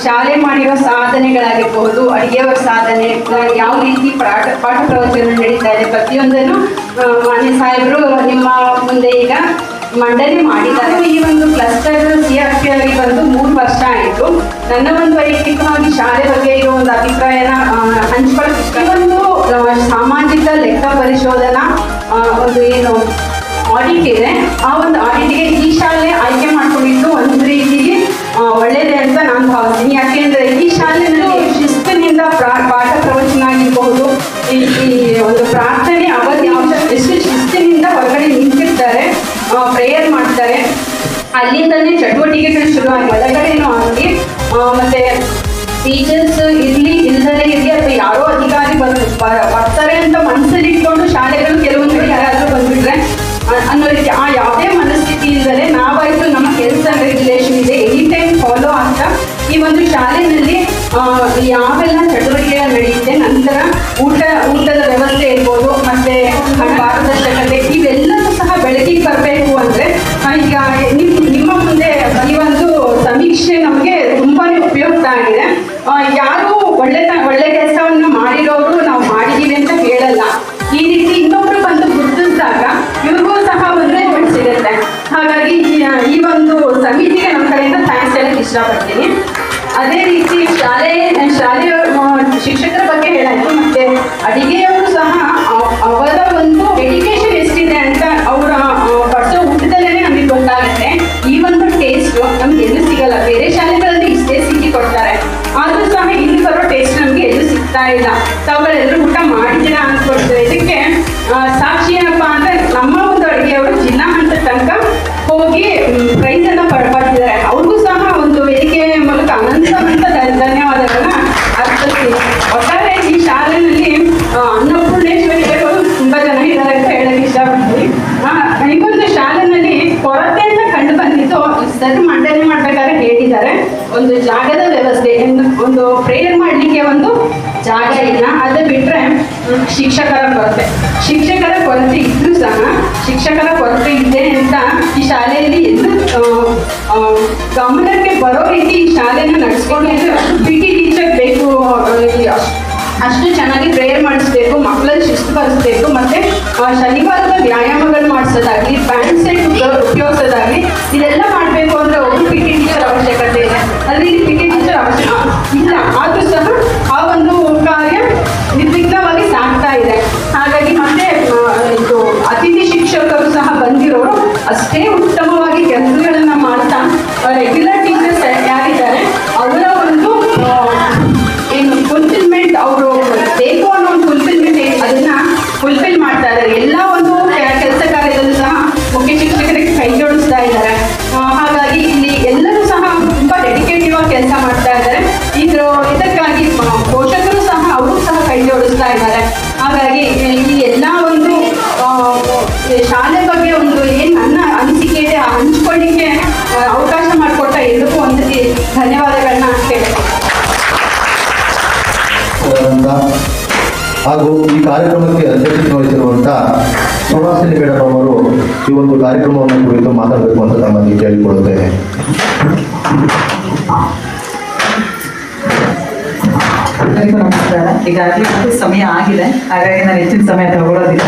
ಶಾಲೆ ಮಾಡಿರೋ ಸಾಧನೆಗಳಾಗಿರ್ಬಹುದು, ಅಡುಗೆಯವರ ಸಾಧನೆ, ಯಾವ ರೀತಿ ಪಾಠ ಪ್ರವಚನ ನಡೀತಾ ಇದೆ, ಪ್ರತಿಯೊಂದನ್ನು ಮಾನ್ಯ ಸಾಹೇಬರು ನಿಮ್ಮ ಮುಂದೆ ಈಗ ಮಂಡನೆ ಮಾಡಿದ್ದಾರೆ. ಈ ಒಂದು ಕ್ಲಸ್ಟರ್ CRP ಆಗಿ ಬಂದು 3 ವರ್ಷ ಆಯಿತು. ನನ್ನ ಒಂದು ವೈಯಕ್ತಿಕವಾಗಿ ಶಾಲೆ ಬಗ್ಗೆ ಇರೋ ಒಂದು ಅಭಿಪ್ರಾಯನ ಹಂಚ್ಕೊಳ್ಳೋಕೆ ಇಷ್ಟ. ಒಂದು ಸಾಮಾಜಿಕ ಲೆಕ್ಕ ಪರಿಶೋಧನಾ ಒಂದು ಏನು ಆಡಿಟ್ ಇದೆ, ಆ ಒಂದು ಆಡಿಟ್ಗೆ ಈ ಶಾಲೆ ಆಯ್ಕೆ ಮಾಡ್ಕೊಂಡಿದ್ದು ಒಂದು ರೀತಿಗೆ ಒಳ್ಳೆಯದೇ ಅಂತ ನಾನು ಭಾವಿಸ್ತೀನಿ. ಯಾಕೆಂದ್ರೆ ಈ ಶಾಲೆಯಲ್ಲಿ ಶಿಸ್ತಿನಿಂದ ಪಾಠ ಪ್ರವಚನ ಆಗಿರಬಹುದು, ಈ ಒಂದು ಪ್ರಾರ್ಥನೆ ಅವಧಿ ಎಷ್ಟು ಶಿಸ್ತಿನಿಂದ ಹೊರಗಡೆ ನಿಂತಿರ್ತಾರೆ, ಪ್ರೇಯರ್ ಮಾಡ್ತಾರೆ. ಅಲ್ಲಿಂದನೇ ಚಟುವಟಿಕೆಗಳು ಶುರುವಾಗಿ ಒಳಗಡೆನೂ ಆಗಲಿ, ಮತ್ತೆ ಟೀಚರ್ಸ್ ಇರಲಿ ಇಲ್ದಲೇ ಇರಲಿ ಅಥವಾ ಯಾರೋ ಅಧಿಕಾರಿ ಬರ್ತಾರೆ ಅಂತ ಮನಸ್ಸಲ್ಲಿ ಇಟ್ಕೊಂಡು ಶಾಲೆಗಳು ಕೆಲವೊಂದು ಯಾರಾದರೂ ಬಂದ್ಬಿಟ್ರೆ ಅನ್ನೋ ರೀತಿ ಆ ಯಾವುದೇ ಮನಸ್ಥಿತಿ ಇಲ್ಲದೆ ನಾವಾಯಿತು ನಮ್ಮ ಕೆಲಸ ರೆಗ್ಯುಲೇಷನ್ ಇದೆ ಎನಿ ಟೈಮ್ ಫಾಲೋ ಆಗ್ತಾ ಈ ಒಂದು ಶಾಲೆಯಲ್ಲಿ ಯಾವೆಲ್ಲ ಚಟುವಟಿಕೆಗಳು ನಡೆಯುತ್ತೆ, ನಂತರ ಊಟದ ವ್ಯವಸ್ಥೆ ಇರ್ಬೋದು, ಮತ್ತೆ ಪಾರದರ್ಶಕತೆ ಇವೆಲ್ಲವೂ ಸಹ ಬೆಳಕಿಗೆ ಬರಬೇಕು ಅಂದರೆ ಈಗ ನಿಮ್ಮ ಮುಂದೆ ಈ ಒಂದು ಸಮೀಕ್ಷೆ ನಮಗೆ ತುಂಬಾ ಉಪಯುಕ್ತ ಆಗಿದೆ. ಯಾರು ಒಳ್ಳೆ ಕೆಲಸವನ್ನು ಮಾಡಿರೋರು ನಾವು ಮಾಡಿದ್ದೀವಿ ಅಂತ ಹೇಳಲ್ಲ. ಈ ರೀತಿ ಇನ್ನೊಬ್ರು ಬಂದು ಗುರುತಿಸಿದಾಗ ಇವ್ರಿಗೂ ಸಹ ಒಂದು ಸಿಗುತ್ತೆ. ಹಾಗಾಗಿ ಈ ಒಂದು ಸಮಿತಿಗೆ ನಮ್ಮ ಕಡೆಯಿಂದ ಥ್ಯಾಂಕ್ಸ್ ಹೇಳಕ್ಕೆ ಇಷ್ಟಪಡ್ತೀನಿ. ಅದೇ ರೀತಿ ಶಾಲೆಯ ಶಿಕ್ಷಕರ ಬಗ್ಗೆ ಹೇಳಾಯ್ತು, ಮತ್ತೆ ಅಡಿಗೆಯವರು ಸಹ ಅವರ ಒಂದು ಎಜುಕೇಶನ್ ಎಷ್ಟಿದೆ ಅಂತ ಅವರ ಬಡಿಸೋ ಊಟದಲ್ಲೇ ನಮಗೆ ಗೊತ್ತಾಗುತ್ತೆ. ಈ ಒಂದು ಟೇಸ್ಟ್ ನಮ್ಗೆ ಎಲ್ಲೂ ಸಿಗಲ್ಲ. ಬೇರೆ ಶಾಲೆಗಳಲ್ಲಿ ಇಷ್ಟೇ ಸಿಕ್ಕಿ ಕೊಡ್ತಾರೆ, ಆದ್ರೂ ಸಹ ಇಲ್ಲಿ ಬರೋ ಟೇಸ್ಟ್ ನಮ್ಗೆ ಎಲ್ಲೂ ಸಿಗ್ತಾ ಇಲ್ಲ. ತಾವುಗಳೆಲ್ಲರೂ ಊಟ ಮಾಡಿದ್ದೀರಾ ಅನ್ಕೊಡ್ತಾರೆ. ಇದಕ್ಕೆ ಸಾಕ್ಷಿ ಏನಪ್ಪ ಅಂದ್ರೆ ನಮ್ಮ ಒಂದು ಅಡುಗೆಯವರು ಜಿಲ್ಲಾ ಹಂತದ ತನಕ ಹೋಗಿ ಪ್ರೈಸ್ ಅನ್ನ ಪಡ್ತಿದ್ದಾರೆ. ಅವ್ರಿಗೂ ಸಹ ಒಂದು ವೇದಿಕೆ ಮೂಲಕ ಅನಂತ ಧನ್ಯವಾದಗಳನ್ನ ಅರ್ಪಿಸ್ತೀನಿ. ಒಟ್ಟಾರೆ ಈ ಶಾಲೆಯಲ್ಲಿ ಅನ್ನಪೂರ್ಣೇಶ್ವರಿಗಳು ತುಂಬಾ ಜನ ಇದ್ದಾರೆ ಅಂತ ಹೇಳಕ್ ಇಷ್ಟಪಡ್ತೀನಿ. ಈ ಒಂದು ಶಾಲೆಯಲ್ಲಿ ಕೊರತೆ ಅಂತ ಕಂಡು ಬಂದಿದ್ದು ಸರ್ ಮಂಡನೆ ಮಾಡ್ಬೇಕಾದ್ರೆ ಹೇಳಿದ್ದಾರೆ, ಒಂದು ಜಾಗದ ವ್ಯವಸ್ಥೆ, ಒಂದು ಪ್ರೇಯರ್ ಮಾಡ್ಲಿಕ್ಕೆ ಒಂದು ಜಾಗ ಇಲ್ಲ. ಅದು ಬಿಟ್ರೆ ಶಿಕ್ಷಕರ ಕೊರತೆ ಇದ್ರೂ ಸಹ ಶಿಕ್ಷಕರ ಕೊರತೆ ಇದೆ ಅಂತ ಈ ಶಾಲೆಯಲ್ಲಿ ಎಲ್ಲೂ ಗಮನಕ್ಕೆ ಬರೋ ರೀತಿ ಈ ಶಾಲೆನ ನಡೆಸ್ಕೊಂಡಿದ್ರೆ PT ಟೀಚರ್ ಬೇಕು, ಅಷ್ಟು ಚೆನ್ನಾಗಿ ಪ್ರೇಯರ್ ಮಾಡಿಸ್ಬೇಕು, ಮಕ್ಕಳಲ್ಲಿ ಶಿಸ್ತು ಬರೆಸ್ಬೇಕು, ಮತ್ತೆ ಶನಿವಾರದ ವ್ಯಾಯಾಮಗಳು ಮಾಡಿಸೋದಾಗ್ಲಿ, ಪ್ಯಾಂಟ್ ಸೆಟ್ ಉಪಯೋಗಿಸೋದಾಗ್ಲಿ ಇದೆಲ್ಲ ಮಾಡಬೇಕು ಅಂದ್ರೆ ಒಬ್ಬರು PT ಟೀಚರ್ ಅವಶ್ಯಕತೆ ಇದೆ. ಅಲ್ಲಿ PT ಟೀಚರ್ ಅವಶ್ಯಕ ಇಲ್ಲ, ಆದ್ರೂ ಸಹ ಆ ಒಂದು ಕಾರ್ಯ ನಿರ್ವಿಘ್ನವಾಗಿ ಸಾಗ್ತಾ ಇದೆ. ಹಾಗಾಗಿ ಮತ್ತೆ ಇದು ಅತಿಥಿ ಶಿಕ್ಷಕರು ಸಹ ಬಂದಿರೋರು ಅಷ್ಟೇ ಉತ್ತಮವಾಗಿ ಕೆಲಸಗಳನ್ನ ಮಾಡ್ತಾ ರೆಗ್ಯುಲರ್ ಟೀಚರ್ಸ್ ಯಾರಿದ್ದಾರೆ ಅವರ ಒಂದು ಏನು ಫುಲ್ಫಿಲ್ಮೆಂಟ್ ಅವರು ಬೇಕು ಅನ್ನೋ ಒಂದು ಫುಲ್ಫಿಲ್ಮೆಂಟ್ ಅದನ್ನ ಫುಲ್ಫಿಲ್ ಮಾಡ್ತಾ ಇದ್ದಾರೆ. ಎಲ್ಲ ಒಂದು ಕೆಲಸ ಕಾರ್ಯದಲ್ಲೂ ಸಹ ಮುಖ್ಯ ಶಿಕ್ಷಕರಿಗೆ ಕೈ ಜೋಡಿಸ್ತಾ ಇದ್ದಾರೆ. ಹಾಗಾಗಿ ಇಲ್ಲಿ ಎಲ್ಲರೂ ಸಹ ತುಂಬಾ ಡೆಡಿಕೇಟಿವ್ ಆಗಿ ಕೆಲಸ ಮಾಡ್ತಾ ಇದ್ದಾರೆ. ಇದಕ್ಕಾಗಿ ಪೋಷಕರು ಸಹ ಅವರು ಸಹ ಕೈ ಜೋಡಿಸ್ತಾ ಇದ್ದಾರೆ. ಹಾಗಾಗಿ ಈ ಎಲ್ಲ ಒಂದು ಶಾಲೆ ಬಗ್ಗೆ ಒಂದು ಏನು ನನ್ನ ಅನಿಸಿಕೆ ಇದೆ ಹಂಚ್ಕೊಳ್ಳಿಕ್ಕೆ ಅವಕಾಶ ಮಾಡಿಕೊಟ್ಟ ಎಲ್ಲರಿಗೂ ಒಂದ್ಸತಿ ಧನ್ಯವಾದಗಳನ್ನ ಹೇಳ್ತೀನಿ. ಹಾಗೂ ಈ ಕಾರ್ಯಕ್ರಮಕ್ಕೆ ಅಧ್ಯಕ್ಷತೆ ವಹಿಸಿರುವಂತಹ ಸುಹಾಸಿನಿ ಮೇಡಮ್ ಅವರು ಈ ಒಂದು ಕಾರ್ಯಕ್ರಮವನ್ನು ಕುರಿತು ಮಾತಾಡಬೇಕು ಅಂತ ತಮ್ಮಲ್ಲಿ ಕೇಳಿಕೊಳ್ಳುತ್ತೇನೆ. ಎಲ್ಲರಿಗೂ ನಮಸ್ಕಾರ. ಈಗಾಗಲೇ ಸಮಯ ಆಗಿದೆ, ಹಾಗಾಗಿ ನಾನು ಹೆಚ್ಚಿನ ಸಮಯ ತಗೊಳ್ಳೋದಿಲ್ಲ.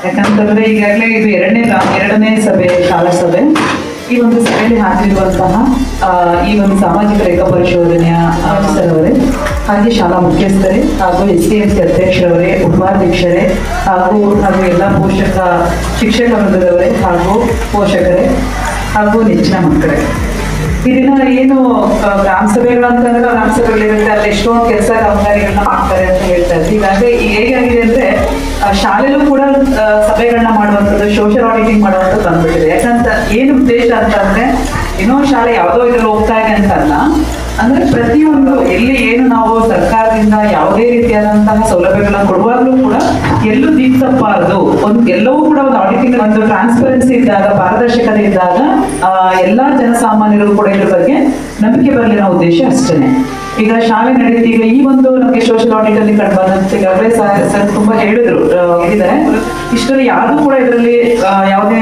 ಯಾಕಂತಂದ್ರೆ ಈಗಾಗಲೇ ಇದು ಎರಡನೇ ಸಭೆ, ಶಾಲಾ ಸಭೆ. ಈ ಒಂದು ಸಭೆಯಲ್ಲಿ ಹಾಜರಿರುವಂತಹ ಈ ಒಂದು ಸಾಮಾಜಿಕ ಲೆಕ್ಕ ಪರಿಶೋಧನೆಯ ಆಫೀಸರ್ ಹಾಗೆ ಶಾಲಾ ಮುಖ್ಯಸ್ಥರೇ ಹಾಗೂ STMC ಅಧ್ಯಕ್ಷರವರೇ, ಉಪಾಧ್ಯಕ್ಷರೇ ಹಾಗೂ ಎಲ್ಲ ಶಿಕ್ಷಕ ವೃಂದದವರೇ ಹಾಗೂ ಪೋಷಕರೇ ಹಾಗೂ ನೆಚ್ಚಿನ ಮಕ್ಕಳೇ, ಇದನ್ನ ಏನು ಗ್ರಾಮ ಸಭೆಗಳು ಅಂತಂದ್ರೆ ಗ್ರಾಮ ಸಭೆಗಳಿರುತ್ತೆ, ಅಲ್ಲಿ ಎಷ್ಟೊಂದು ಕೆಲಸ ಕಾಮಗಾರಿಗಳನ್ನ ಮಾಡ್ತಾರೆ ಅಂತ ಹೇಳ್ತಾ ಇದ್ವಿ. ಈಗಾಗಲೇ ಹೇಗಾಗಿದೆ ಅಂದ್ರೆ ಶಾಲೆಯಲ್ಲೂ ಕೂಡ ಸಭೆಗಳನ್ನ ಮಾಡುವಂಥದ್ದು, ಸೋಷಿಯಲ್ ಆಡಿಟಿಂಗ್ ಮಾಡುವಂಥದ್ದು ಬಂದ್ಬಿಟ್ಟಿದೆ. ಯಾಕಂತ ಏನು ಉದ್ದೇಶ ಅಂತಂದ್ರೆ ಏನೋ ಶಾಲೆ ಯಾವುದೋ ಇದ್ರಲ್ಲಿ ಹೋಗ್ತಾ ಇದೆ ಅಂತಲ್ಲ, ಅಂದ್ರೆ ಪ್ರತಿಯೊಂದು ಎಲ್ಲಿ ಏನು ನಾವು ಸರ್ಕಾರದಿಂದ ಯಾವುದೇ ರೀತಿಯಾದಂತಹ ಸೌಲಭ್ಯಗಳನ್ನ ಕೊಡುವಾಗಲೂ ಕೂಡ ಎಲ್ಲೂ ದಿಕ್ಕು ತಪ್ಪಬಾರದು. ಎಲ್ಲವೂ ಕೂಡ ಒಂದು ಆಡಿಟಿಂಗ್, ಒಂದು ಟ್ರಾನ್ಸ್ಪರೆನ್ಸಿ ಇದ್ದಾಗ, ಪಾರದರ್ಶಕತೆ ಇದ್ದಾಗ ಎಲ್ಲಾ ಜನಸಾಮಾನ್ಯರು ಕೂಡ ಇದ್ರ ಬಗ್ಗೆ ನಂಬಿಕೆ ಬರಲಿ ಅನ್ನೋ ಉದ್ದೇಶ ಅಷ್ಟೇ. ಈಗ ಶಾಲೆ ನಡೀತಿ. ಈಗ ಈ ಒಂದು ನಮಗೆ ಸೋಷಿಯಲ್ ಆಡಿಟ್ ಅಲ್ಲಿ ಕಂಡು ಬಂದಂತೆ ಈಗಾಗಲೇ ಸರ್ ತುಂಬಾ ಹೇಳಿದ್ರು ಹೇಳಿದ್ದಾರೆ. ಇಷ್ಟರಲ್ಲಿ ಯಾರು ಕೂಡ ಇದರಲ್ಲಿ ಯಾವುದೇ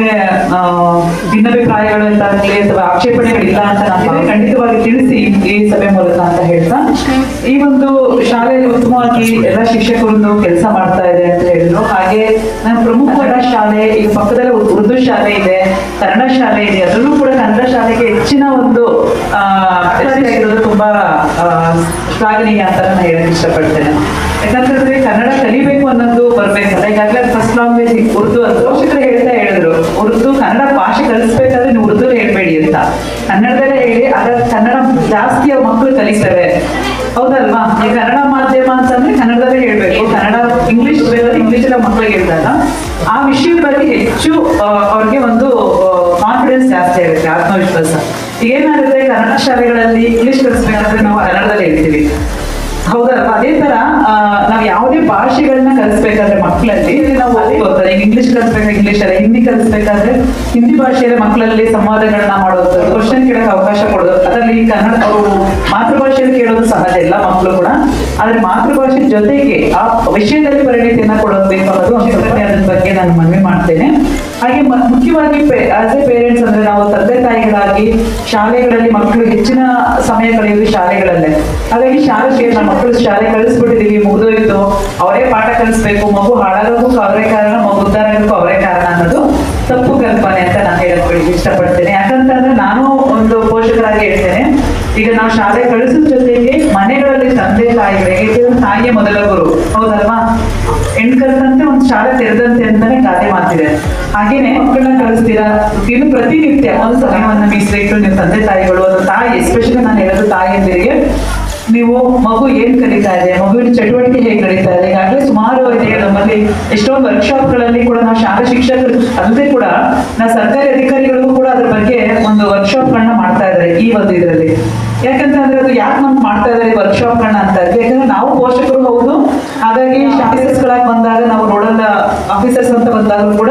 ಭಿನ್ನಾಭಿಪ್ರಾಯಗಳು ಅಂತ ಆಗಲಿ ಅಥವಾ ಆಕ್ಷೇಪಣೆಗಳಿಲ್ಲ ಅಂತ ನಾನು ಖಂಡಿತವಾಗಿ ತಿಳಿಸಿ ಈ ಸಭೆ ಮೂಲಕ ಅಂತ ಹೇಳ್ತಾ, ಈ ಒಂದು ಶಾಲೆಯಲ್ಲಿ ಉತ್ತಮವಾಗಿ ಎಲ್ಲ ಶಿಕ್ಷಕರನ್ನು ಕೆಲಸ ಮಾಡ್ತಾ ಇದೆ ಅಂತ ಹೇಳಿದ್ರು. ಹಾಗೆ ನಮ್ಮ ಪ್ರಮುಖ ಶಾಲೆ ಈಗ ಪಕ್ಕದಲ್ಲಿ ಉರ್ದು ಶಾಲೆ ಇದೆ, ಕನ್ನಡ ಶಾಲೆ ಇದೆ. ಅದರಲ್ಲೂ ಕೂಡ ಕನ್ನಡ ಶಾಲೆಗೆ ಹೆಚ್ಚಿನ ಒಂದು ಆಗಿರೋದು ತುಂಬಾ ಶ್ಲಾಘನೀಯ ಅಂತ ನಾನು ಹೇಳಕ್ ಇಷ್ಟಪಡ್ತೇನೆ. ಯಾಕಂತಂದ್ರೆ ಕನ್ನಡ ಕಲಿಬೇಕು ಅನ್ನೋದು ಬರ್ಬೇಕಲ್ಲ. ಈಗಾಗಲೇ ಫಸ್ಟ್ ಲ್ಯಾಂಗ್ವೇಜ್ ಉರ್ದು ಅಂತ ಶಿಕ್ಷಕರು ಹೇಳಿದ್ರು, ಉರ್ದು ಕನ್ನಡ ಭಾಷೆ ಕಲಿಸ್ಬೇಕಾದ್ರೆ ನೀವು ಉರ್ದು ಹೇಳ್ಬೇಡಿ ಅಂತ, ಕನ್ನಡದಲ್ಲೇ ಹೇಳಿ. ಆಗ ಕನ್ನಡ ಜಾಸ್ತಿ ಮಕ್ಕಳು ಕಲಿತವೆ, ಹೌದಲ್ವಾ? ಈ ಕನ್ನಡ ಮಾಧ್ಯಮ ಅಂತಂದ್ರೆ ಕನ್ನಡದಲ್ಲೇ ಹೇಳ್ಬೇಕು, ಕನ್ನಡ ಇಂಗ್ಲಿಷ್ ಬೇಕಾದ್ರೆ ಇಂಗ್ಲಿಷ್ ಮಕ್ಕಳಿಗೆ ಹೇಳಿದಾಗ ಆ ವಿಷಯದ ಬಗ್ಗೆ ಹೆಚ್ಚು ಅವ್ರಿಗೆ ಒಂದು ಕಾನ್ಫಿಡೆನ್ಸ್ ಜಾಸ್ತಿ ಆಗುತ್ತೆ, ಆತ್ಮವಿಶ್ವಾಸ. ಏನಾಗುತ್ತೆ, ಕನ್ನಡ ಶಾಲೆಗಳಲ್ಲಿ ಇಂಗ್ಲಿಷ್ ಕಲಿಸ್ಬೇಕಾದ್ರೆ ನಾವು ಕನ್ನಡದಲ್ಲಿ ಹೇಳ್ತೀವಿ, ಹೌದಲ್ವಾ? ಅದೇ ತರ ನಾವು ಯಾವುದೇ ಭಾಷೆಗಳನ್ನ ಕಲಿಸ್ಬೇಕಾದ್ರೆ ಮಕ್ಕಳಲ್ಲಿ ನಾವು ಗೊತ್ತಾರೆ, ಈಗ ಇಂಗ್ಲಿಷ್ ಕಲಿಸ್ಬೇಕಾದ್ರೆ ಇಂಗ್ಲಿಷ್ ಅಲ್ಲ, ಹಿಂದಿ ಕಲಿಸ್ಬೇಕಾದ್ರೆ ಹಿಂದಿ ಭಾಷೆಯಲ್ಲಿ ಮಕ್ಕಳಲ್ಲಿ ಸಂವಾದಗಳನ್ನ ಮಾಡೋದು, ಕ್ವಶನ್ ಕೇಳಕ್ಕೆ ಅವಕಾಶ ಕೊಡೋದು. ಅದರಲ್ಲಿ ಕನ್ನಡ ಅವರು ಮಾತೃಭಾಷೆಯಲ್ಲಿ ಕೇಳೋದು ಸಹಜ ಇಲ್ಲ ಮಕ್ಕಳು ಕೂಡ, ಆದ್ರೆ ಮಾತೃಭಾಷೆ ಜೊತೆಗೆ ಆ ವಿಷಯದಲ್ಲಿ ಪರಿಣಿತಿಯನ್ನ ಕೊಡಬೇಕು ಅನ್ನೋದು ಅದ್ರ ಬಗ್ಗೆ ನಾನು ಮನವಿ ಮಾಡ್ತೇನೆ. ಹಾಗೆ ಮುಖ್ಯವಾಗಿ ಆಸ್ ಎ ಪೇರೆಂಟ್ಸ್ ಅಂದ್ರೆ ನಾವು ತಂದೆ ತಾಯಿಗಳಾಗಿ ಶಾಲೆಗಳಲ್ಲಿ ಮಕ್ಕಳು ಹೆಚ್ಚಿನ ಸಮಯ ಕಳೆಯುವುದು ಶಾಲೆಗಳಲ್ಲೇ. ಹಾಗಾಗಿ ಮಕ್ಕಳು ಶಾಲೆ ಕಳಿಸ್ಬಿಟ್ಟಿದೀವಿ, ಮುಗಿದೋಯ್ತು, ಅವರೇ ಪಾಠ ಕಲಿಸ್ಬೇಕು, ಮಗು ಹಾಳಾಗೋಕ್ಕೂ ಅವರೇ ಕಾರಣ, ಮಗು ಉದ್ಧಾರಕ್ಕೂ ಅವರೇ ಕಾರಣ ಅನ್ನೋದು ತಪ್ಪು ಕಲ್ಪನೆ ಅಂತ ನಾನು ಹೇಳಕ್ಕೆ ಇಷ್ಟಪಡ್ತೇನೆ. ಯಾಕಂತಂದ್ರೆ ನಾನು ಒಂದು ಪೋಷಕರಾಗಿ ಹೇಳ್ತೇನೆ, ಈಗ ನಾವು ಶಾಲೆ ಕಳಿಸೋದ್ ಜೊತೆಗೆ ಮನೆಗಳಲ್ಲಿ ತಂದೆ ತಾಯಿಗಳಿಗೆ ತಾಯಿಯ ಮೊದಲ ಗುರು, ಹೌದಲ್ವಾ? ಹೆಣ್ ಕಲಿತಂತೆ ಒಂದು ಶಾಲೆ ತೆರೆದಂತೆ ಅಂತಾನೆ ಗಾದೆ ಮಾತಿದೆ. ಹಾಗೇನೆ ಮಕ್ಕಳನ್ನ ಕಳಿಸ್ತೀರಾ, ಇನ್ನು ಪ್ರತಿನಿತ್ಯ ಒಂದು ಸಮಯವನ್ನ ಮೀಸಲಿಟ್ಟು ನೀವು ತಂದೆ ತಾಯಿಗಳು ಅಥವಾ ತಾಯಿ, ಎಸ್ಪೆಷಲಿ ನಾನು ಹೇಳೋದು ತಾಯಿಯಂದಿರಿಗೆ, ನೀವು ಮಗು ಏನ್ ಕಲಿತಾ ಇದೆ, ಮಗುವಿನ ಚಟುವಟಿಕೆ ಹೇಗೆ ನಡೀತಾ ಇದೆ. ಈಗಾಗಲೇ ಸುಮಾರು ಇದೆ ನಮ್ಮಲ್ಲಿ ಎಷ್ಟೊಂದು ವರ್ಕ್ಶಾಪ್ಗಳಲ್ಲಿ ಕೂಡ ನಾವು ಶಾಲಾ ಶಿಕ್ಷಕರು ಅಲ್ಲದೆ ಕೂಡ ನಾವು ಸರ್ಕಾರಿ ಅಧಿಕಾರಿಗಳಿಗೂ ಕೂಡ ಅದ್ರ ಬಗ್ಗೆ ಒಂದು ವರ್ಕ್ಶಾಪ್ಗಳನ್ನ ಮಾಡ್ತಾ ಇದ್ದಾರೆ ಈ ಒಂದು ಇದರಲ್ಲಿ. ಯಾಕಂತಂದ್ರೆ ಅದು ಯಾಕೆ ನಮ್ಗೆ ಮಾಡ್ತಾ ಇದ್ದಾರೆ ವರ್ಕ್ಶಾಪ್ಗಳನ್ನ ಅಂತ, ಯಾಕಂದ್ರೆ ನಾವು ಪೋಷಕರು ಹೌದು, ಹಾಗಾಗಿ ಆಫೀಸರ್ಸ್ಗಳಾಗಿ ಬಂದಾಗ ನಾವು ನೋಡಲ್ ಆಫೀಸರ್ಸ್ ಅಂತ ಬಂದಾಗಲೂ ಕೂಡ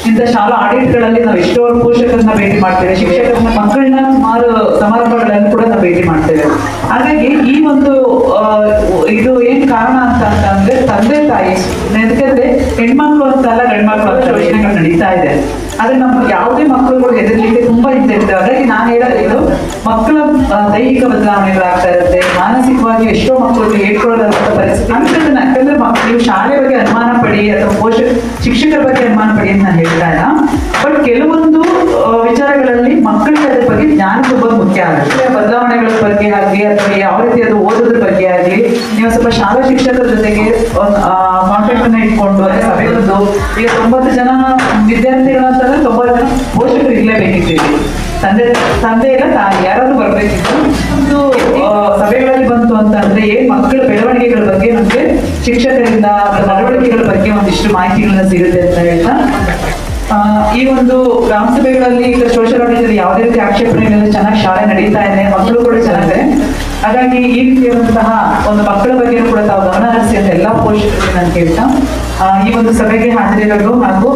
ಇಂಥ ಶಾಲಾ ಆಡಿಟ್ಗಳಲ್ಲಿ ನಾವು ಎಷ್ಟೋ ಪೋಷಕರನ್ನ ಭೇಟಿ ಮಾಡ್ತೇವೆ, ಶಿಕ್ಷಕರನ್ನ ಮಕ್ಕಳನ್ನ ಸುಮಾರು ಸಮಾರಂಭಗಳಲ್ಲಿ ಕೂಡ ನಾವು ಭೇಟಿ ಮಾಡ್ತೇವೆ. ಹಾಗಾಗಿ ಈ ಒಂದು ಇದು ಏನ್ ಕಾರಣ ಅಂತ ಅಂದ್ರೆ ತಂದೆ ತಾಯಿ, ಯಾಕಂದ್ರೆ ಹೆಣ್ಮಕ್ಳು ಅಂತಲ್ಲ ಗಂಡ್ಮಕ್ಳು ಅಂತ ಯೋಜನೆಗಳು ನಡೀತಾ ಇದೆ. ಆದ್ರೆ ನಮ್ಮ ಯಾವುದೇ ಮಕ್ಕಳುಗಳು ಹೆದರ್ಲಿಕ್ಕೆ ತುಂಬಾ ಇದೆ. ಹಾಗಾಗಿ ನಾನು ಹೇಳೋದು ಮಕ್ಕಳ ದೈಹಿಕ ಬದಲಾವಣೆಗಳಾಗ್ತಾ ಇರುತ್ತೆ, ಮಾನಸಿಕವಾಗಿ ಎಷ್ಟೋ ಮಕ್ಕಳಿಗೆ ಹೇಳ್ಕೊಳ್ಳೋದಂತ ಪರಿಸ್ಥಿತಿ ಅಂತದನ್ನ. ಯಾಕಂದ್ರೆ ನೀವು ಶಾಲೆ ಬಗ್ಗೆ ಅನುಮಾನ ಪಡಿ ಅಥವಾ ಶಿಕ್ಷಕರ ಬಗ್ಗೆ ಅನುಮಾನ ಪಡಿ ಅಂತ ನಾನು ಹೇಳ್ತಾ ಇಲ್ಲ, ಬಟ್ ಕೆಲವೊಂದು ವಿಚಾರಗಳಲ್ಲಿ ಮಕ್ಕಳಿಗೆ ಅದ್ರ ಬಗ್ಗೆ ಜ್ಞಾನ ತುಂಬಾ ಮುಖ್ಯ ಆಗುತ್ತೆ. ಬದಲಾವಣೆಗಳ ಬಗ್ಗೆ ಆಗಲಿ ಅಥವಾ ಯಾವ ರೀತಿ ಅದು ಓದೋದ್ರ ಬಗ್ಗೆ ಆಗಲಿ ನೀವು ಸ್ವಲ್ಪ ಶಾಲಾ ಶಿಕ್ಷಕರ ಜೊತೆಗೆ ಕಾಂಟ್ಯಾಕ್ಟ್ ಅನ್ನ ಇಟ್ಕೊಂಡು ಸಭೆಗೊಂದು, ಈಗ 90 ಜನ ವಿದ್ಯಾರ್ಥಿಗಳು ಅಂತಂದ್ರೆ 90 ಜನ ಪೋಷಕರು ಇರ್ಲೇಬೇಕಿತ್ತು, ತಂದೆ ಇಲ್ಲ ತಾಯಿ ಯಾರಾದ್ರೂ ಬರ್ಬೇಕಿತ್ತು. ಒಂದು ಸಭೆಗಳಲ್ಲಿ ಬಂತು ಅಂತಂದ್ರೆ ಏನ್ ಮಕ್ಕಳ ಬೆಳವಣಿಗೆಗಳ ಬಗ್ಗೆ ನಮ್ಗೆ ಶಿಕ್ಷಕರಿಂದ ನಡವಳಿಕೆಗಳ ಬಗ್ಗೆ ಒಂದಿಷ್ಟು ಮಾಹಿತಿಗಳನ್ನ ಸಿಗುತ್ತೆ ಅಂತ ಹೇಳ್ತಾ, ಈ ಒಂದು ಗ್ರಾಮ ಸಭೆಗಳಲ್ಲಿ ಈಗ ಸೋಷಿಯಲ್ ಆಡಿಟ್ ಯಾವುದೇ ರೀತಿ ಆಕ್ಷೇಪಣೆಗಳಿಂದ ಚೆನ್ನಾಗಿ ಶಾಲೆ ನಡೀತಾ ಇದೆ, ಮಕ್ಕಳು ಕೂಡ ಚೆನ್ನಾಗಿದೆ. ಹಾಗಾಗಿ ಈ ರೀತಿಯಾದಂತಹ ಒಂದು ಮಕ್ಕಳ ಬಗ್ಗೆ ಕೂಡ ತಾವು ಗಮನ ಹರಿಸಿ ಅಂತ ಎಲ್ಲಾ ಪೋಷಕರಿಗೆ ನಾನು ಕೇಳ್ತಾ, ಈ ಒಂದು ಸಭೆಗೆ ಹಾಜರಿರಲು ಹಾಗೂ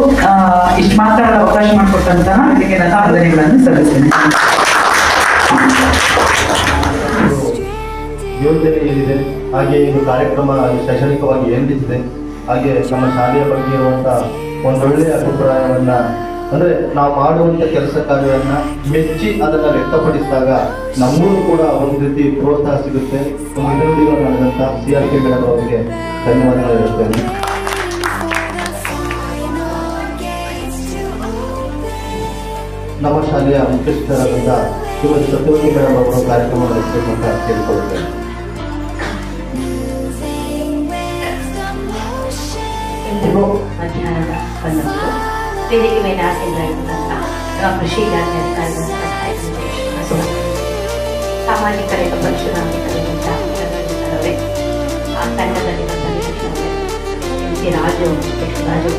ಇಷ್ಟು ಮಾತಾಡಲು ಅವಕಾಶ ಮಾಡಿಕೊಟ್ಟಂತಹ ಇದಕ್ಕೆ ನನ್ನ ವಂದನೆಗಳನ್ನು ಸಲ್ಲಿಸ್ತೇನೆ. ಯೋಜನೆ ಏನಿದೆ, ಹಾಗೆ ಇದು ಕಾರ್ಯಕ್ರಮ ಶೈಕ್ಷಣಿಕವಾಗಿ ಏನ್ ನಡೀತಿದೆ, ಹಾಗೆ ನಮ್ಮ ಶಾಲೆಯ ಬಗ್ಗೆ ಇರುವಂತಹ ಒಂದೊಳ್ಳೆಯ ಅಭಿಪ್ರಾಯವನ್ನ, ಅಂದ್ರೆ ನಾವು ಮಾಡುವಂತ ಕೆಲಸ ಕಾರ್ಯವನ್ನು ಮೆಚ್ಚಿ ಅದನ್ನ ವ್ಯಕ್ತಪಡಿಸಿದಾಗ ನಮಗೂ ಕೂಡ ಒಂದು ರೀತಿ ಪ್ರೋತ್ಸಾಹ ಸಿಗುತ್ತೆ. ಇದರೊಂದಿಗೆ ನಡೆದಂತ CRK ಮೇಡಮ್ ಅವರಿಗೆ ಧನ್ಯವಾದಗಳು ಹೇಳ್ತೇನೆ. ನಮ್ಮ ಶಾಲೆಯ ಮುಖ್ಯಸ್ಥರಾದಂಥ ಶ್ರೀಮತಿ ಸತ್ಯವತಿ ಮೇಡಮ್ ಅವರು ಕಾರ್ಯಕ್ರಮ ನಡೆಸಬೇಕು ಅಂತ ಕೇಳಿಕೊಳ್ಳುತ್ತೇನೆ. ಎಲ್ರಿಗೂ ಮಧ್ಯಾಹ್ನದ ಬಂದವರು ವೇದಿಕೆ ಮೇಲೆ ಆಸೀನರಾಗಿರುವಂಥ ನಮ್ಮ ಕೃಷಿ ಇಲಾಖೆ ಅಧಿಕಾರಿಗಳಂತಹ ಸಾಮಾಜಿಕ ರೇಖಾ ಪರಿಶೋಧನಾ ಕಲಿಯುವಂಥವರೇ, ಆ ತಂಡದಲ್ಲಿ ರಾಜು ರಾಜು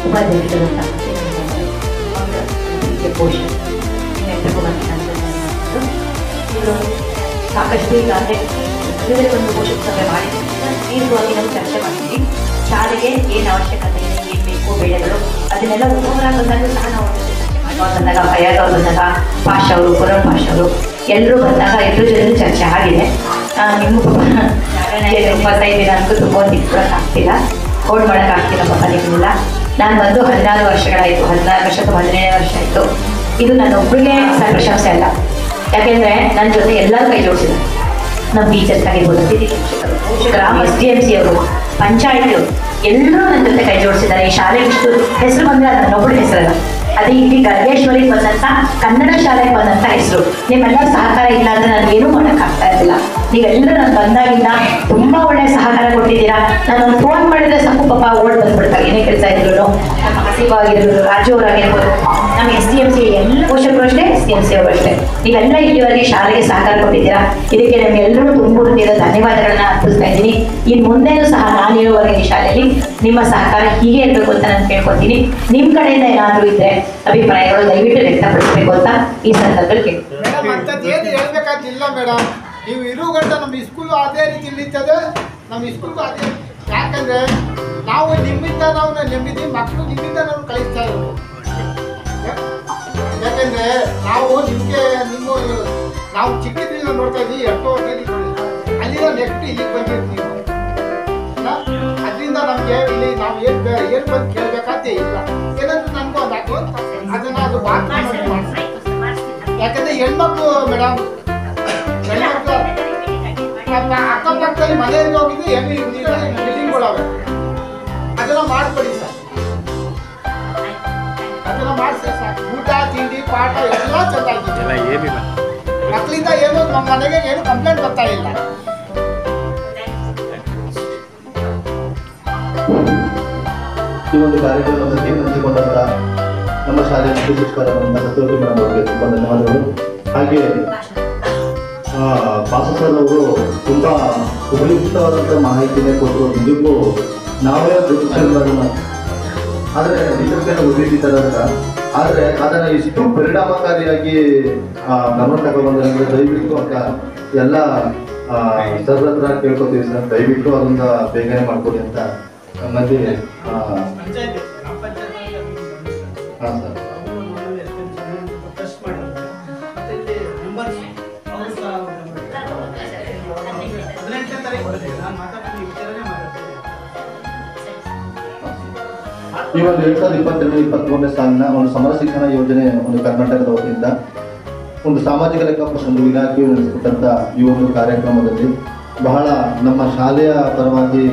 ಉಪಾಧ್ಯಕ್ಷರಂತಹ ಪೋಷಕ ಎಲ್ರಿಗೂ ಇವರು ಸಾಕಷ್ಟು ಈಗಾಗಲೇ ಬೇರೆ ಒಂದು ಪೋಷಕ ಸಭೆ ಮಾಡಿ ತೀವ್ರವಾಗಿ ನಾವು ಚರ್ಚೆ ಮಾಡ್ತೀವಿ. ಶಾಲೆಗೆ ಏನು ಅವಶ್ಯಕತೆ ಇದೆ, ಏನು ಬೇಕು, ಬೆಳೆಗಳು, ಅದನ್ನೆಲ್ಲ ಒಬ್ಬೊಬ್ಬರಾಗಿ ಬಂದಾಗ ಸಹ ನಾವು ಬಂದಾಗ ಭಯಾಗ ಬಂದಾಗ ಪಾಶ್ ಅವರು, ಪುರಂ ಪಾಶ್ ಅವರು ಎಲ್ಲರೂ ಬಂದಾಗ ಎಲ್ಲರ ಜೊತೆ ಚರ್ಚೆ ಆಗಿದೆ. ನಿಮ್ಮ ಉಪಸ್ಥಿತಿ ದಿನ ಅಂತೂ ತುಂಬ ಆಗ್ತಿಲ್ಲ, ಹೋಲ್ಡ್ ಮಾಡೋಕ್ಕಾಗ್ತಿಲ್ಲ ಪಾಪ ನಿಮ್ಮಲ್ಲ. ನಾನು ಬಂದು 16 ವರ್ಷಗಳಾಯಿತು, 16 ವರ್ಷ ಅಥವಾ 17ನೇ ವರ್ಷ ಆಯಿತು. ಇದು ನನ್ನ ಒಬ್ಬರಿಗೆ ಪ್ರಶಂಸೆ ಅಲ್ಲ, ಯಾಕೆಂದರೆ ನನ್ನ ಜೊತೆ ಎಲ್ಲರೂ ಕೈ ಜೋಡಿಸಿದ್ರು. ನಮ್ಮ ಟೀಚರ್ಸ್ ಆಗಿರ್ಬೋದು, ಗ್ರಾಮ SDMC ಅವರು, ಪಂಚಾಯತಿಯವರು ಎಲ್ಲರೂ ನನ್ನ ಜೊತೆ ಕೈ ಜೋಡಿಸಿದ್ದಾರೆ. ಈ ಶಾಲೆಗೆ ಇಷ್ಟು ಹೆಸರು ಬಂದರೆ ಅದು ನನ್ನೊಬ್ಬಳ ಹೆಸರಲ್ಲ, ಅದೇ ಇಲ್ಲಿ ಗರ್ಗೇಶ್ವರಿಗೆ ಬಂದಂಥ ಕನ್ನಡ ಶಾಲೆಗೆ ಬಂದಂಥ ಹೆಸರು. ನಿಮ್ಮೆಲ್ಲರ ಸಹಕಾರ ಇಲ್ಲ ಅಂದರೆ ನಾನು ಏನೂ ಮಾಡೋಕ್ಕಾಗ್ತಾ ಇರಲಿಲ್ಲ. ನೀವೆಲ್ಲರೂ ನಾನು ಬಂದಾಗಿಂದ ತುಂಬ ಒಳ್ಳೆಯ ಸಹಕಾರ ಕೊಟ್ಟಿದ್ದೀರಾ. ನಾನು ಫೋನ್ ಮಾಡಿದರೆ ಸಾಕು ಪಾಪ ಓಡ್ ಬಂದ್ಬಿಡ್ತಾರೆ, ಏನೇ ಕೆಲಸ ಇದ್ರು. ನಮ್ಮ ಹಸೀಬ್ ಆಗಿರ್ಬೋದು, ರಾಜು ಅವರಾಗಿರ್ಬೋದು, ನಮ್ಮ SDMC ಎಲ್ಲ ಪೋಷಕರು ಅಷ್ಟೇ, SDMC ಅವರು ಅಷ್ಟೇ. ನೀವೆಲ್ಲ ಇಲ್ಲಿವರೆಗೆ ಶಾಲೆಗೆ ಸಹಕಾರ ಕೊಟ್ಟಿದ್ದೀರಾ. ಇದಕ್ಕೆ ನಮಗೆಲ್ಲರೂ ತುಂಬ ಧನ್ಯವಾದಗಳನ್ನ ಅರ್ಪಿಸ್ತಾ ಇದ್ದೀನಿ. ಇನ್ನು ಮುಂದೆನೂ ಸಹ ನಾನು ಇರುವವರೆಗೆ ಈ ಶಾಲೆಯಲ್ಲಿ ನಿಮ್ಮ ಸಹಕಾರ ಹೀಗೆ ಇರಬೇಕು ಅಂತ ನಾನು ಕೇಳ್ಕೊತೀನಿ. ನಿಮ್ಮ ಕಡೆಯಿಂದ ಏನಾದರೂ ಇದ್ದರೆ ಅಭಿಪ್ರಾಯಗಳು ದಯವಿಟ್ಟು ವ್ಯಕ್ತಪಡಿಸಬೇಕು ಅಂತ ಈ ಸಂದರ್ಭದಲ್ಲಿ ಕೇಳ್ತೀನಿ. ಮೇಡಮ್ ಅಂಥದ್ದು ಏನು ಹೇಳ್ಬೇಕಾಗಿಲ್ಲ ಮೇಡಮ್, ನೀವು ಇರೋ ಗಂಟ ನಮ್ಮ ಸ್ಕೂಲು ಅದೇ ರೀತಿ ಇರ್ತದೆ, ನಮ್ಮ ಸ್ಕೂಲ್ಗೂ ಅದೇ. ಯಾಕಂದರೆ ನಾವು ನಿಮ್ಮಿಂದ ನಾವು ನೆಮ್ಮದಿ, ಮಕ್ಕಳು ನಿಮ್ಮಿಂದ ನಾವು ಕಳಿಸ್ತಾ ಇರೋದು. ಯಾಕಂದರೆ ನಾವು ನಾವು ಚಿಕ್ಕದ್ರಿಂದ ನೋಡ್ತಾ ಇದ್ದೀವಿ, 8 ವರ್ಷದಲ್ಲಿ ಅಲ್ಲಿಂದ ನೆಕ್ಸ್ಟ್ ಇಲ್ಲಿಗೆ ಬಂದಿರ್ತೀವಿ. ಅದರಿಂದ ನಮಗೆ ಇಲ್ಲಿ ನಾವು ಏನು ಬಂದು ಕೇಳಬೇಕಾದ್ದೇ ಇಲ್ಲ. ಏನಾದರೂ ನನಗೂ ಅದು ಅದನ್ನು ಅದು ಮಾಡ್ತೀವಿ. ಯಾಕಂದರೆ ಹೆಣ್ಮಕ್ಳು ಮೇಡಮ್, ಅಕ್ಕಪಕ್ಕದಲ್ಲಿ ಮನೆಯಲ್ಲಿ ಹೋಗಿದ್ದು ಬಿಲ್ಡಿಂಗ್ಗಳವೆ, ಅದನ್ನು ಮಾಡಿಕೊಡಿ ಸರ್, ಅದನ್ನು ಮಾಡಿಸಿ ಸಾಕು. ಊಟ ತಿಂಡಿ ಪಾಠ ಎಲ್ಲ ಚೆನ್ನಾಗಿದೆ. ಮಕ್ಕಳಿಂದ ಏನು ನಮ್ಮ ಮನೆಗೆ ಏನು ಕಂಪ್ಲೇಂಟ್ ಬರ್ತಾ ಇಲ್ಲ. ಈ ಒಂದು ಕಾರ್ಯಕ್ರಮದಲ್ಲಿ ಹಂಚಿಕೊಂಡಂತ ನಮ್ಮ ಶಾಲೆಯ ಶಿಕ್ಷಕರಾದಂಥ ಸತ್ಯವತಿ ಮೇಡಮ್ ಅವರಿಗೆ ತುಂಬ ಧನ್ಯವಾದಗಳು. ಹಾಗೆ ಪಾಸಸರ್ ಅವರು ತುಂಬ ಉಪಯುಕ್ತವಾದಂಥ ಮಾಹಿತಿನೇ ಕೊಟ್ಟರು. ನಿಜಕ್ಕೂ ನಾವೇ ಗುರುತಿಸಿರೋದನ್ನ, ಆದರೆ ಟೀಚರ್ಸ್ಗೆಲ್ಲ ಉಪಯುಕ್ತರಾದ, ಆದರೆ ಅದನ್ನು ಇಷ್ಟು ಪರಿಣಾಮಕಾರಿಯಾಗಿ ಗಮನ ತಗೊಬಂದ್ರೆ ದಯವಿಟ್ಟು ಅಂತ ಎಲ್ಲ ಸರ್ ಹತ್ರ ಕೇಳ್ಕೊತೀವಿ ಸರ್, ದಯವಿಟ್ಟು ಅದನ್ನ ಬೇಗನೆ ಮಾಡ್ಕೊಡಿ ಅಂತ ನಮ್ಮಲ್ಲಿ. ಹಾಂ ಸರ್. ಈ ಒಂದು 2022-23ನೇ ಸಾಲಿನ ಒಂದು ಸಮರ ಶಿಕ್ಷಣ ಯೋಜನೆ ಒಂದು ಕರ್ನಾಟಕದ ವತಿಯಿಂದ ಒಂದು ಸಾಮಾಜಿಕ ಲೆಕ್ಕ ಒಂದು ಇಲಾಖೆಯು ನಡೆಸಿಕೊಟ್ಟಂಥ ಈ ಒಂದು ಕಾರ್ಯಕ್ರಮದಲ್ಲಿ ಬಹಳ ನಮ್ಮ ಶಾಲೆಯ ಪರವಾಗಿ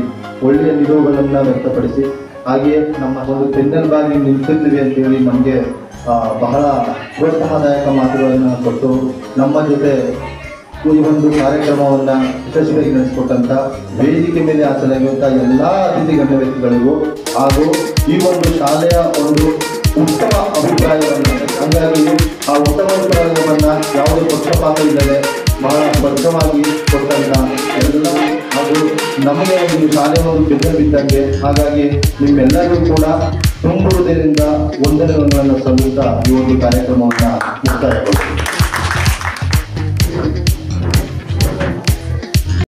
ಒಳ್ಳೆಯ ನಿಲುವುಗಳನ್ನು ವ್ಯಕ್ತಪಡಿಸಿ, ಹಾಗೆಯೇ ನಮ್ಮ ಒಂದು ಬೆನ್ನೆಲುಬಾಗಿ ನಿಂತಿರ್ತೀವಿ ಅಂತೇಳಿ ನಮಗೆ ಬಹಳ ಪ್ರೋತ್ಸಾಹದಾಯಕ ಮಾತುಗಳನ್ನು ಕೊಟ್ಟು ನಮ್ಮ ಜೊತೆ ಈ ಒಂದು ಕಾರ್ಯಕ್ರಮವನ್ನು ಯಶಸ್ವಿಯಾಗಿ ನಡೆಸಿಕೊಟ್ಟಂಥ ವೇದಿಕೆ ಮೇಲೆ ಹಾಸನಾಗಿರುವಂಥ ಎಲ್ಲ ಅತಿಥಿ ಗಣ್ಯ ವ್ಯಕ್ತಿಗಳಿಗೂ ಹಾಗೂ ಈ ಒಂದು ಶಾಲೆಯ ಒಂದು ಉತ್ತಮ ಅಭಿಪ್ರಾಯವನ್ನು, ಹಾಗಾಗಿ ಆ ಉತ್ತಮ ಅಭಿಪ್ರಾಯವನ್ನು ಯಾವುದೇ ಪಕ್ಷಪಾತ ಇಲ್ಲದೆ ಬಹಳ ಸ್ಪಷ್ಟವಾಗಿ ಕೊಟ್ಟಂಥ ಎಲ್ಲ ಹಾಗೂ ನಮಗೆ ಒಂದು ಶಾಲೆಯ ಒಂದು ಬೆನ್ನೆಲುಬಿದ್ದಂಗೆ. ಹಾಗಾಗಿ ನಿಮ್ಮೆಲ್ಲರಿಗೂ ಕೂಡ ತುಂಬುವುದರಿಂದ ವಂದನೆಗಳನ್ನು ಸಲ್ಲಿಸುತ್ತಾ ಈ ಒಂದು ಕಾರ್ಯಕ್ರಮವನ್ನು ಮುಕ್ತಾಯಗೊಳಿಸಿ.